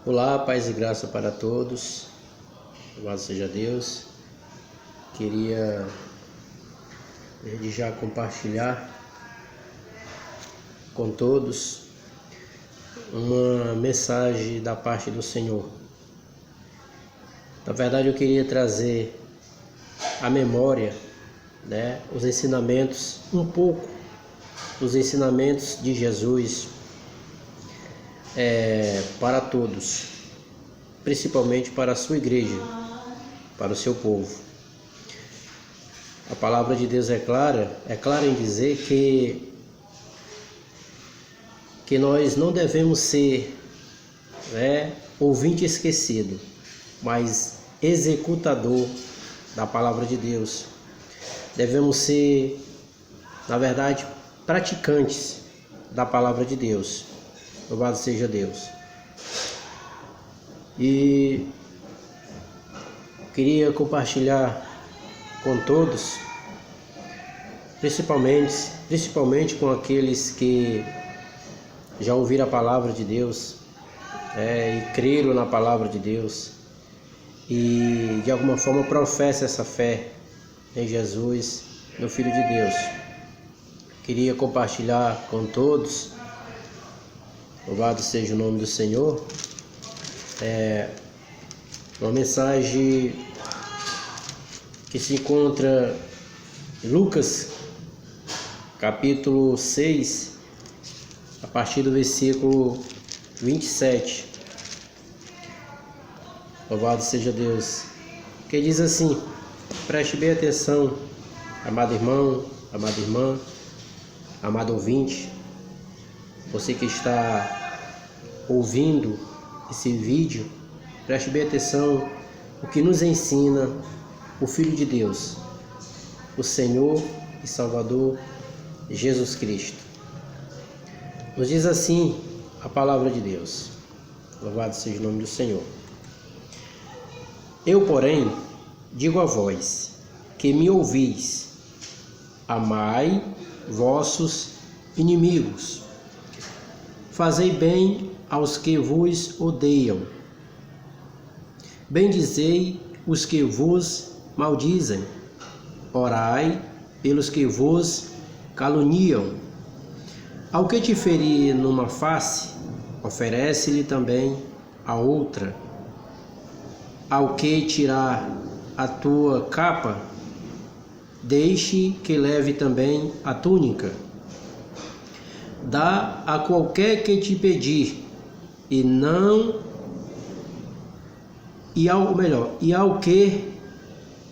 Olá, paz e graça para todos, louvado seja Deus. Queria desde já compartilhar com todos uma mensagem da parte do Senhor. Na verdade, eu queria trazer à memória, os ensinamentos, um pouco dos ensinamentos de Jesus para todos, principalmente para a sua igreja, para o seu povo. A palavra de Deus é clara em dizer que nós não devemos ser ouvinte esquecido, mas executador da palavra de Deus. Devemos ser, na verdade, praticantes da palavra de Deus. Louvado seja Deus. E queria compartilhar com todos, principalmente com aqueles que já ouviram a palavra de Deus e creram na palavra de Deus e de alguma forma professam essa fé em Jesus, no Filho de Deus. Queria compartilhar com todos, louvado seja o nome do Senhor, uma mensagem que se encontra em Lucas, capítulo 6, a partir do versículo 27. Louvado seja Deus. Que diz assim: preste bem atenção, amado irmão, amada irmã, amado ouvinte, você que está ouvindo esse vídeo, preste bem atenção o que nos ensina o Filho de Deus, o Senhor e Salvador Jesus Cristo. Nos diz assim a palavra de Deus. Louvado seja o nome do Senhor. Eu, porém, digo a vós, que me ouvis, amai vossos inimigos, fazei bem aos que vos odeiam, bendizei os que vos maldizem, orai pelos que vos caluniam. Ao que te ferir numa face, oferece-lhe também a outra. Ao que tirar a tua capa, deixe que leve também a túnica. Dá a qualquer que te pedir, e ao que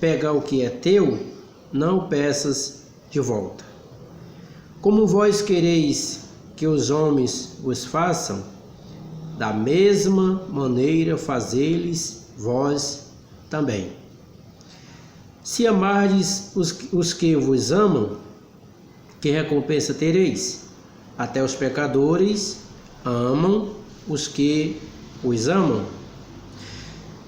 pegar o que é teu, não peças de volta. Como vós quereis que os homens vos façam, da mesma maneira fazei-lhes vós também. Se amardes os que vos amam, que recompensa tereis? Até os pecadores amam os que os amam.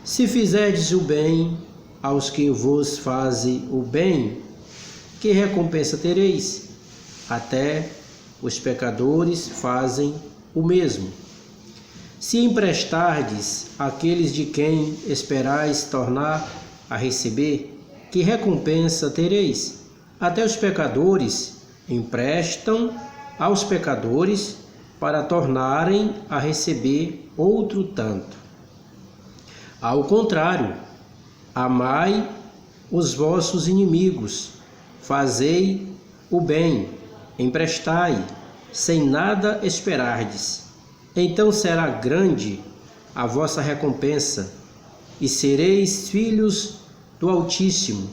Se fizerdes o bem aos que vos fazem o bem, que recompensa tereis? Até os pecadores fazem o mesmo. Se emprestardes àqueles de quem esperais tornar a receber, que recompensa tereis? Até os pecadores emprestam aos pecadores para tornarem a receber outro tanto. Ao contrário, amai os vossos inimigos, fazei o bem, emprestai, sem nada esperardes. Então será grande a vossa recompensa, e sereis filhos do Altíssimo,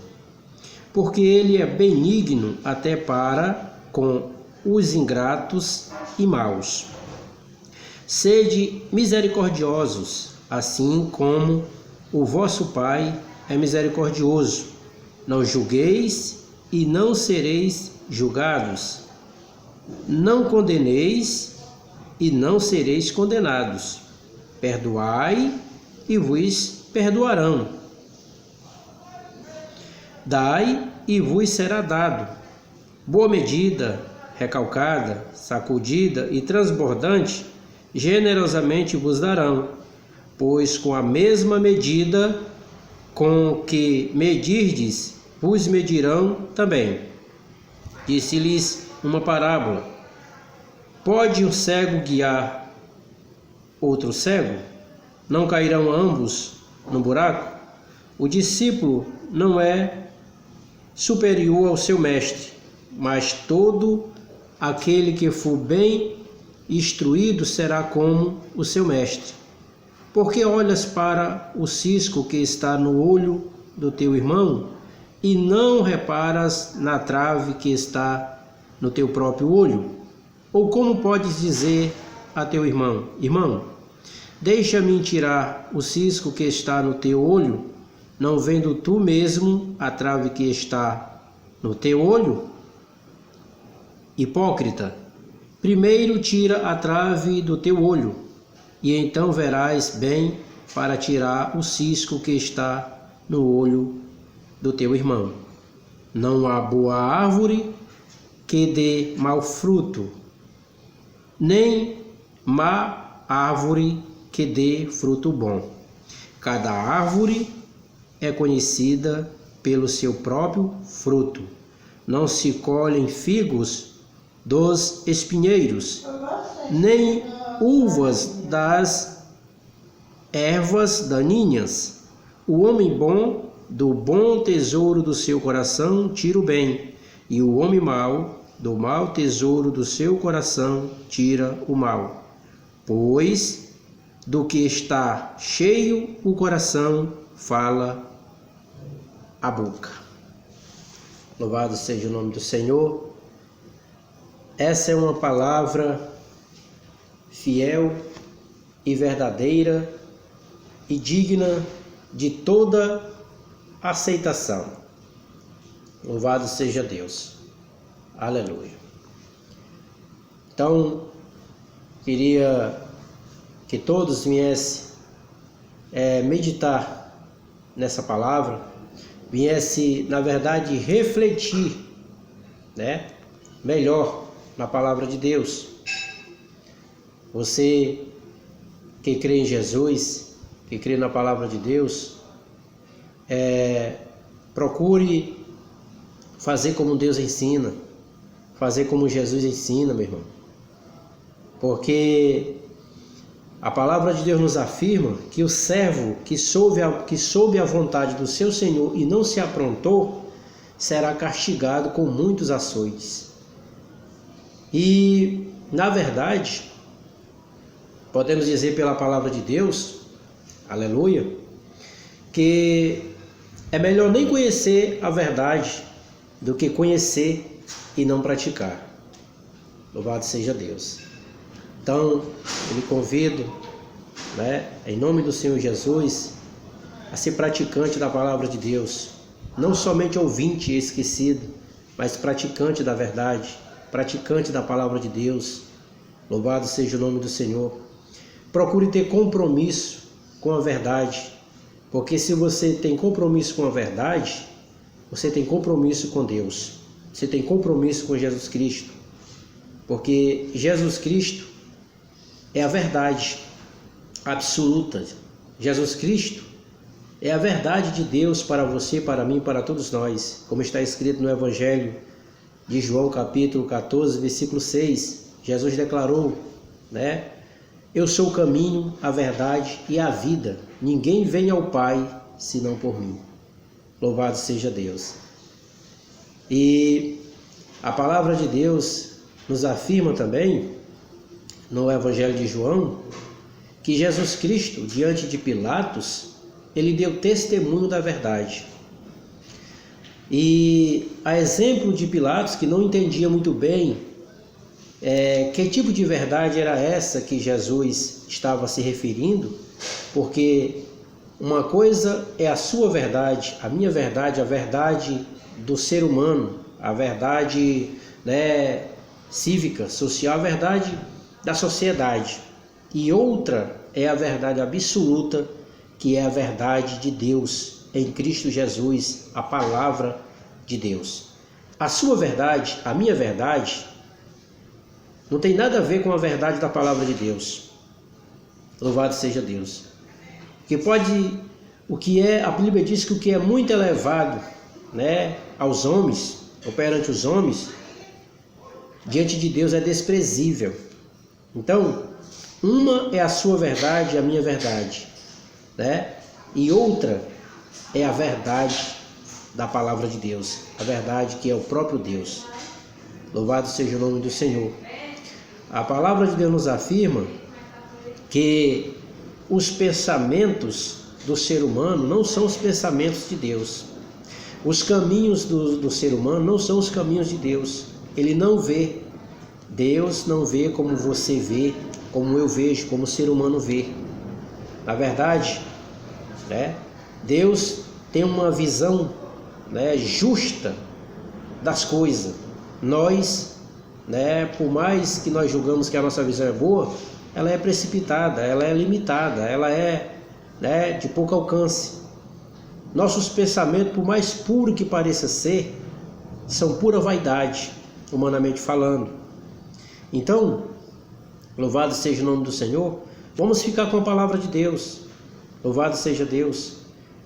porque ele é benigno até para com os ingratos e maus. Sede misericordiosos, assim como o vosso Pai é misericordioso. Não julgueis e não sereis julgados. Não condeneis e não sereis condenados. Perdoai e vos perdoarão. Dai e vos será dado. Boa medida, recalcada, sacudida e transbordante, generosamente vos darão, pois com a mesma medida com que medirdes, vos medirão também. Disse-lhes uma parábola: pode um cego guiar outro cego? Não cairão ambos no buraco? O discípulo não é superior ao seu mestre, mas todo aquele que for bem instruído será como o seu mestre. Por que olhas para o cisco que está no olho do teu irmão e não reparas na trave que está no teu próprio olho? Ou como podes dizer a teu irmão: irmão, deixa-me tirar o cisco que está no teu olho, não vendo tu mesmo a trave que está no teu olho? Hipócrita, primeiro tira a trave do teu olho, e então verás bem para tirar o cisco que está no olho do teu irmão. Não há boa árvore que dê mau fruto, nem má árvore que dê fruto bom. Cada árvore é conhecida pelo seu próprio fruto. Não se colhem figos dos espinheiros, nem uvas das ervas daninhas. O homem bom do bom tesouro do seu coração tira o bem, e o homem mau do mau tesouro do seu coração tira o mal. Pois do que está cheio o coração fala a boca. Louvado seja o nome do Senhor. Essa é uma palavra fiel e verdadeira e digna de toda aceitação. Louvado seja Deus. Aleluia. Então, queria que todos viessem meditar nessa palavra, viesse, na verdade, refletir, melhor na palavra de Deus. Você que crê em Jesus, que crê na palavra de Deus, procure fazer como Deus ensina, fazer como Jesus ensina, meu irmão. Porque a palavra de Deus nos afirma que o servo que soube a vontade do seu Senhor e não se aprontou, será castigado com muitos açoites. E, na verdade, podemos dizer pela palavra de Deus, aleluia, que é melhor nem conhecer a verdade do que conhecer e não praticar. Louvado seja Deus. Então, eu lhe convido, em nome do Senhor Jesus, a ser praticante da palavra de Deus. Não somente ouvinte e esquecido, mas praticante da verdade, praticante da palavra de Deus. Louvado seja o nome do Senhor. Procure ter compromisso com a verdade, porque se você tem compromisso com a verdade, você tem compromisso com Deus, você tem compromisso com Jesus Cristo, porque Jesus Cristo é a verdade absoluta. Jesus Cristo é a verdade de Deus para você, para mim, para todos nós, como está escrito no Evangelho de João, capítulo 14, versículo 6. Jesus declarou, eu sou o caminho, a verdade e a vida. Ninguém vem ao Pai senão por mim. Louvado seja Deus. E a palavra de Deus nos afirma também, no Evangelho de João, que Jesus Cristo, diante de Pilatos, ele deu testemunho da verdade. E a exemplo de Pilatos, que não entendia muito bem que tipo de verdade era essa que Jesus estava se referindo, porque uma coisa é a sua verdade, a minha verdade, a verdade do ser humano, a verdade cívica, social, a verdade da sociedade. E outra é a verdade absoluta, que é a verdade de Deus em Cristo Jesus, a palavra de Deus. A sua verdade, a minha verdade, não tem nada a ver com a verdade da palavra de Deus. Louvado seja Deus. A Bíblia diz que o que é muito elevado, né, aos homens, ou perante os homens, diante de Deus é desprezível. Então, uma é a sua verdade e a minha verdade, né? E outra é a verdade da palavra de Deus, a verdade que é o próprio Deus. Louvado seja o nome do Senhor. A palavra de Deus nos afirma que os pensamentos do ser humano não são os pensamentos de Deus. Os caminhos do ser humano não são os caminhos de Deus. Ele não vê. Deus não vê como você vê, como eu vejo, como o ser humano vê. Na verdade, né, Deus tem uma visão, né, justa das coisas. Nós, né, por mais que nós julgamos que a nossa visão é boa, ela é precipitada, ela é limitada, ela é, né, de pouco alcance. Nossos pensamentos, por mais puro que pareça ser, são pura vaidade, humanamente falando. Então, louvado seja o nome do Senhor, vamos ficar com a palavra de Deus. Louvado seja Deus,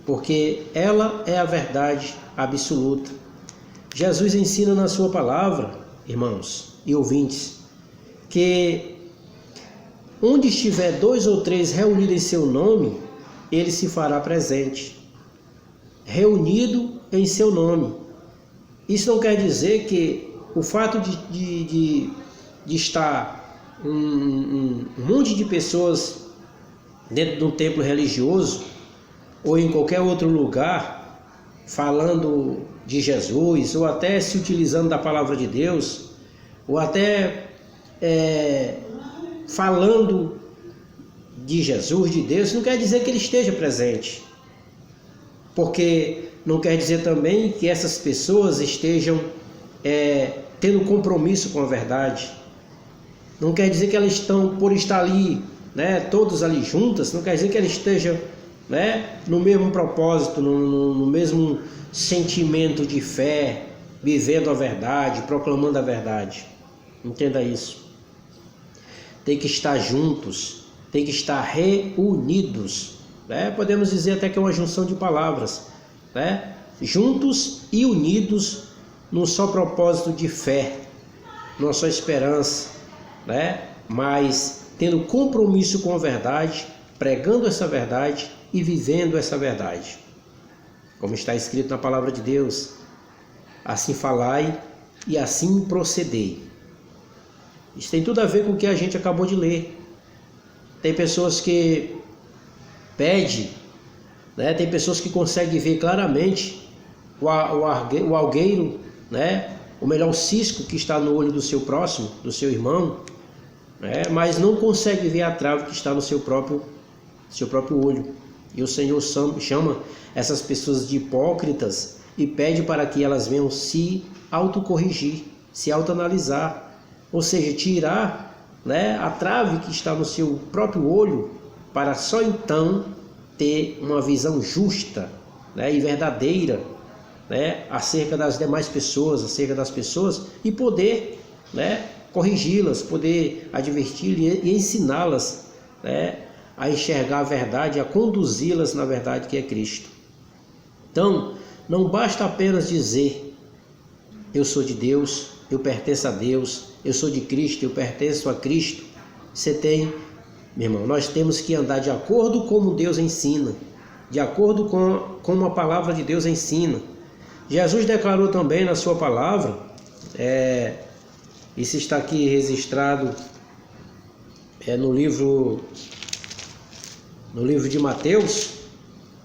porque ela é a verdade absoluta. Jesus ensina na sua palavra, irmãos e ouvintes, que onde estiver 2 ou 3 reunidos em seu nome, ele se fará presente. Reunido em seu nome. Isso não quer dizer que o fato de estar um monte de pessoas dentro de um templo religioso ou em qualquer outro lugar falando de Jesus, ou até se utilizando da palavra de Deus, ou até falando de Jesus, de Deus, não quer dizer que ele esteja presente. Porque não quer dizer também que essas pessoas estejam tendo compromisso com a verdade. Não quer dizer que elas estão, por estar ali, né, todos ali juntas, não quer dizer que elas estejam, né, no mesmo propósito, no mesmo sentimento de fé, vivendo a verdade, proclamando a verdade. Entenda isso. Tem que estar juntos, tem que estar reunidos, né? Podemos dizer até que é uma junção de palavras, né? Juntos e unidos num só propósito de fé, numa só esperança, né? Mas tendo compromisso com a verdade, pregando essa verdade e vivendo essa verdade. Como está escrito na palavra de Deus, assim falai e assim procedei. Isso tem tudo a ver com o que a gente acabou de ler. Tem pessoas que pedem, né? Tem pessoas que conseguem ver claramente o algueiro, né? Ou melhor, o cisco que está no olho do seu próximo, do seu irmão, né? Mas não consegue ver a trave que está no seu próprio olho. E o Senhor chama essas pessoas de hipócritas e pede para que elas venham se autocorrigir, se autoanalisar, ou seja, tirar, né, a trave que está no seu próprio olho, para só então ter uma visão justa, né, e verdadeira, né, acerca das demais pessoas, acerca das pessoas, e poder, né, corrigi-las, poder advertir e ensiná-las, né, a enxergar a verdade, a conduzi-las na verdade que é Cristo. Então, não basta apenas dizer: eu sou de Deus, eu pertenço a Deus, eu sou de Cristo, eu pertenço a Cristo. Você tem, meu irmão, nós temos que andar de acordo com como Deus ensina, de acordo com como a palavra de Deus ensina. Jesus declarou também na sua palavra, isso está aqui registrado no livro de Mateus,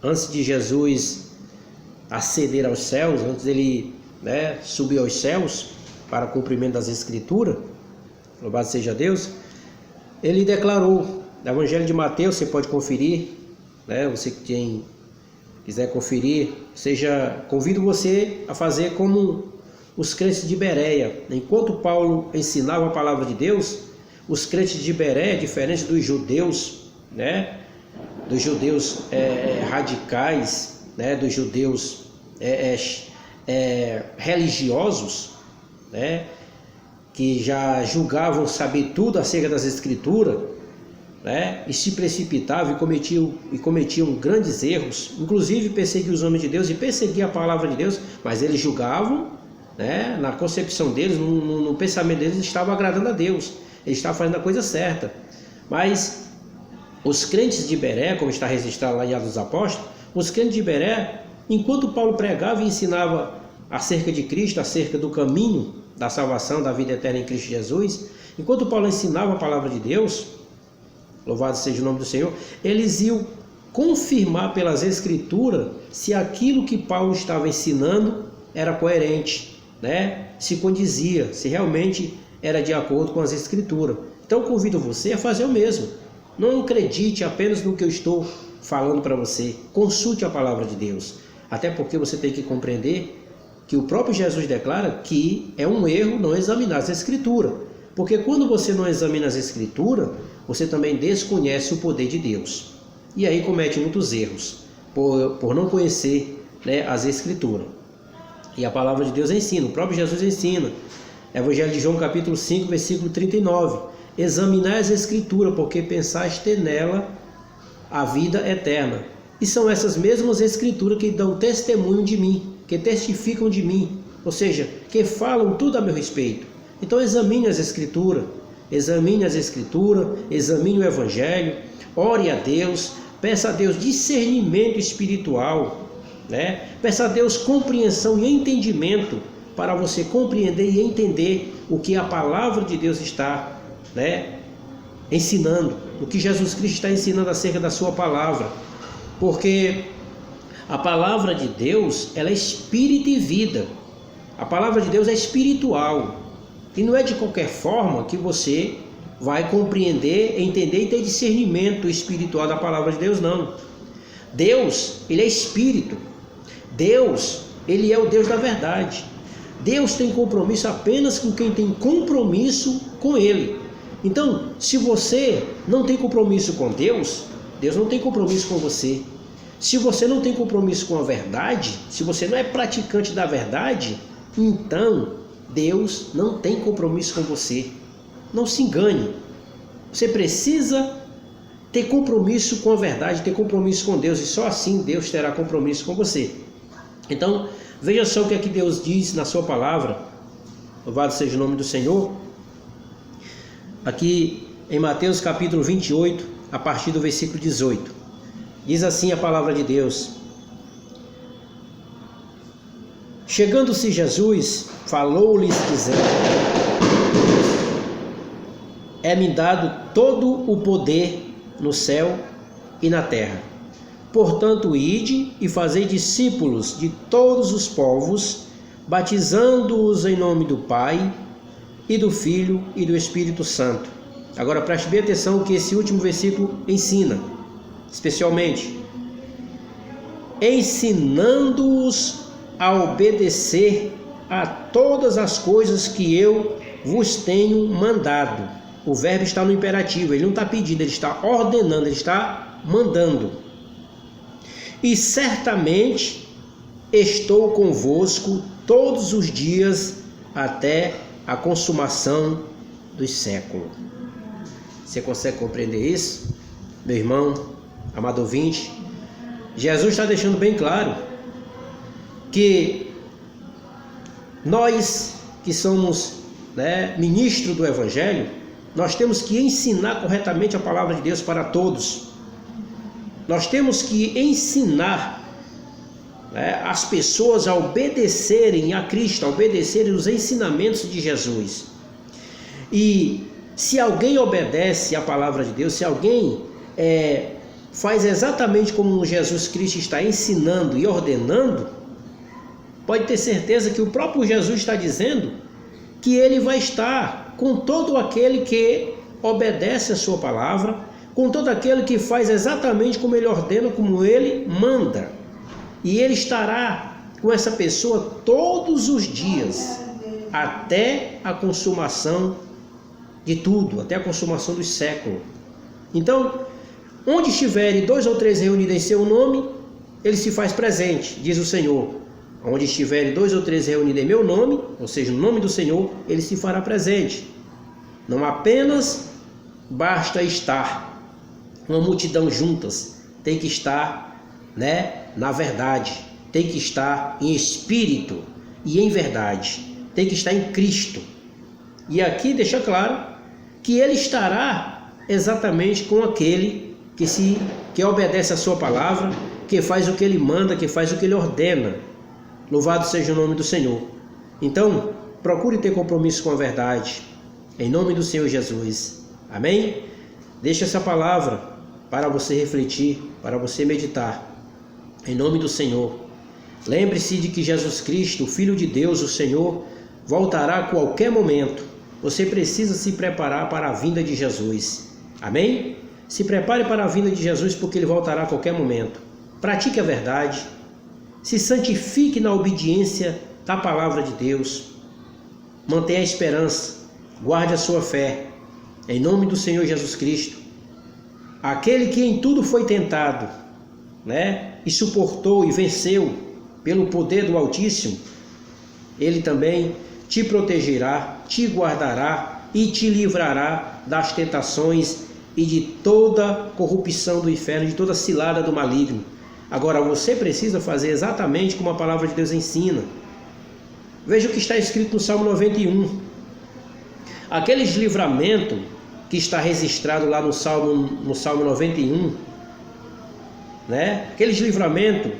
antes de Jesus ascender aos céus, antes dele, né, subir aos céus para cumprimento das Escrituras, louvado seja Deus, ele declarou, no Evangelho de Mateus, você pode conferir, né, você que quiser conferir, convido você a fazer como os crentes de Bereia. Enquanto Paulo ensinava a palavra de Deus, os crentes de Bereia, diferente dos judeus, né, dos judeus radicais, né, dos judeus religiosos, né, que já julgavam saber tudo acerca das Escrituras, né, e se precipitavam e cometiam grandes erros, inclusive perseguiam os homens de Deus e perseguiam a palavra de Deus, mas eles julgavam, né, na concepção deles, no pensamento deles, eles estavam agradando a Deus, eles estavam fazendo a coisa certa. Mas os crentes de Beré, como está registrado lá em Atos dos Apóstolos, os crentes de Beré, enquanto Paulo pregava e ensinava acerca de Cristo, acerca do caminho da salvação, da vida eterna em Cristo Jesus, enquanto Paulo ensinava a palavra de Deus, louvado seja o nome do Senhor, eles iam confirmar pelas Escrituras se aquilo que Paulo estava ensinando era coerente, né? Se condizia, se realmente era de acordo com as Escrituras. Então eu convido você a fazer o mesmo. Não acredite apenas no que eu estou falando para você. Consulte a palavra de Deus. Até porque você tem que compreender que o próprio Jesus declara que é um erro não examinar as Escrituras. Porque quando você não examina as Escrituras, você também desconhece o poder de Deus. E aí comete muitos erros, por não conhecer, né, as Escrituras. E a palavra de Deus ensina, o próprio Jesus ensina. Evangelho de João capítulo 5, versículo 39. Examinai as Escrituras, porque pensais ter nela a vida eterna. E são essas mesmas Escrituras que dão testemunho de mim, que testificam de mim, ou seja, que falam tudo a meu respeito. Então examine as Escrituras, examine o Evangelho, ore a Deus, peça a Deus discernimento espiritual, né? Peça a Deus compreensão e entendimento para você compreender e entender o que a palavra de Deus está, né, ensinando, o que Jesus Cristo está ensinando acerca da sua palavra, porque a palavra de Deus, ela é espírito e vida. A palavra de Deus é espiritual e não é de qualquer forma que você vai compreender, entender e ter discernimento espiritual da palavra de Deus, não. Deus, ele é espírito. Deus, ele é o Deus da verdade. Deus tem compromisso apenas com quem tem compromisso com ele. Então, se você não tem compromisso com Deus, Deus não tem compromisso com você. Se você não tem compromisso com a verdade, se você não é praticante da verdade, então Deus não tem compromisso com você. Não se engane. Você precisa ter compromisso com a verdade, ter compromisso com Deus, e só assim Deus terá compromisso com você. Então, veja só o que é que Deus diz na sua palavra. Louvado seja o nome do Senhor. Aqui em Mateus capítulo 28, a partir do versículo 18. Diz assim a palavra de Deus: Chegando-se Jesus, falou-lhes dizendo: É-me dado todo o poder no céu e na terra. Portanto, ide e fazei discípulos de todos os povos, batizando-os em nome do Pai, e do Filho e do Espírito Santo. Agora preste bem atenção o que esse último versículo ensina, especialmente: ensinando-os a obedecer a todas as coisas que eu vos tenho mandado. O verbo está no imperativo, ele não está pedindo, ele está ordenando, ele está mandando. E certamente estou convosco todos os dias até a consumação dos séculos. Você consegue compreender isso, meu irmão, amado ouvinte? Jesus está deixando bem claro que nós que somos, né, ministros do Evangelho, nós temos que ensinar corretamente a palavra de Deus para todos. Nós temos que ensinar, né, as pessoas a obedecerem a Cristo, a obedecerem os ensinamentos de Jesus. E se alguém obedece à palavra de Deus, se alguém faz exatamente como Jesus Cristo está ensinando e ordenando, pode ter certeza que o próprio Jesus está dizendo que ele vai estar com todo aquele que obedece a sua palavra, com todo aquele que faz exatamente como ele ordena, como ele manda. E ele estará com essa pessoa todos os dias, até a consumação de tudo, até a consumação dos séculos. Então, onde estiverem 2 ou 3 reunidos em seu nome, ele se faz presente, diz o Senhor. Onde estiverem 2 ou 3 reunidos em meu nome, ou seja, no nome do Senhor, ele se fará presente. Não apenas basta estar, uma multidão juntas, tem que estar, na verdade, tem que estar em espírito e em verdade, tem que estar em Cristo. E aqui deixa claro que ele estará exatamente com aquele que obedece a sua palavra, que faz o que ele manda, que faz o que ele ordena. Louvado seja o nome do Senhor. Então, procure ter compromisso com a verdade, em nome do Senhor Jesus. Amém? Deixa essa palavra para você refletir, para você meditar, em nome do Senhor. Lembre-se de que Jesus Cristo, o Filho de Deus, o Senhor, voltará a qualquer momento. Você precisa se preparar para a vinda de Jesus. Amém? Se prepare para a vinda de Jesus, porque ele voltará a qualquer momento. Pratique a verdade. Se santifique na obediência da palavra de Deus. Mantenha a esperança. Guarde a sua fé. Em nome do Senhor Jesus Cristo. Aquele que em tudo foi tentado, e suportou e venceu pelo poder do Altíssimo, ele também te protegerá, te guardará e te livrará das tentações e de toda corrupção do inferno, de toda cilada do maligno. Agora, você precisa fazer exatamente como a palavra de Deus ensina. Veja o que está escrito no Salmo 91. Aqueles livramentos que está registrado lá no Salmo 91, aqueles livramentos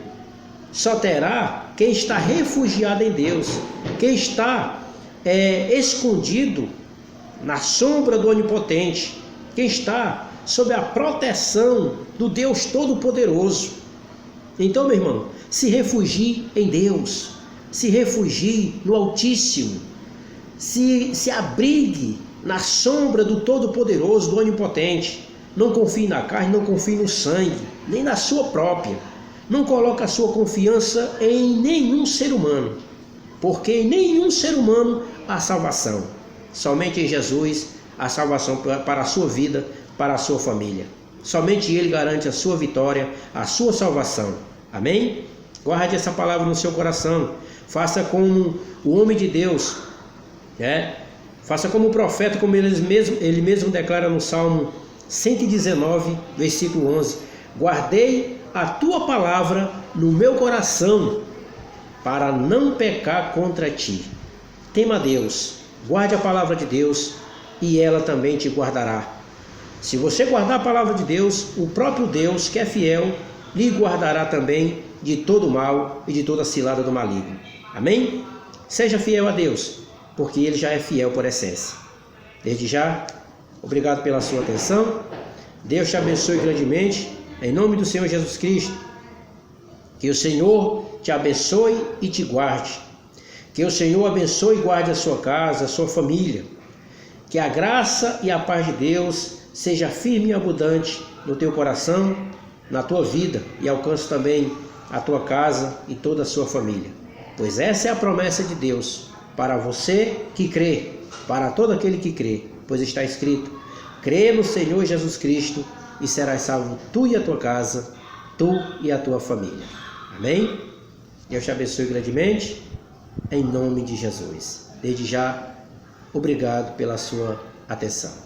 só terá quem está refugiado em Deus, quem está escondido na sombra do Onipotente, quem está sob a proteção do Deus Todo-Poderoso. Então, meu irmão, se refugie em Deus, se refugie no Altíssimo, se abrigue na sombra do Todo-Poderoso, do Onipotente. Não confie na carne, não confie no sangue, nem na sua própria. Não coloque a sua confiança em nenhum ser humano, porque em nenhum ser humano há salvação. Somente em Jesus há salvação para a sua vida, para a sua família. Somente Ele garante a sua vitória, a sua salvação. Amém? Guarde essa palavra no seu coração. Faça como o homem de Deus, Faça como o profeta, como ele mesmo declara no Salmo 119, versículo 11. Guardei a tua palavra no meu coração, para não pecar contra ti. Tema a Deus, guarde a palavra de Deus, e ela também te guardará. Se você guardar a palavra de Deus, o próprio Deus, que é fiel, lhe guardará também de todo mal e de toda cilada do maligno. Amém? Seja fiel a Deus, porque Ele já é fiel por essência. Desde já, obrigado pela sua atenção. Deus te abençoe grandemente, em nome do Senhor Jesus Cristo. Que o Senhor te abençoe e te guarde. Que o Senhor abençoe e guarde a sua casa, a sua família. Que a graça e a paz de Deus seja firme e abundante no teu coração, na tua vida, e alcance também a tua casa e toda a sua família. Pois essa é a promessa de Deus para você que crê, para todo aquele que crê, pois está escrito: crê no Senhor Jesus Cristo e serás salvo tu e a tua casa, tu e a tua família. Amém? Deus te abençoe grandemente, em nome de Jesus. Desde já, obrigado pela sua atenção.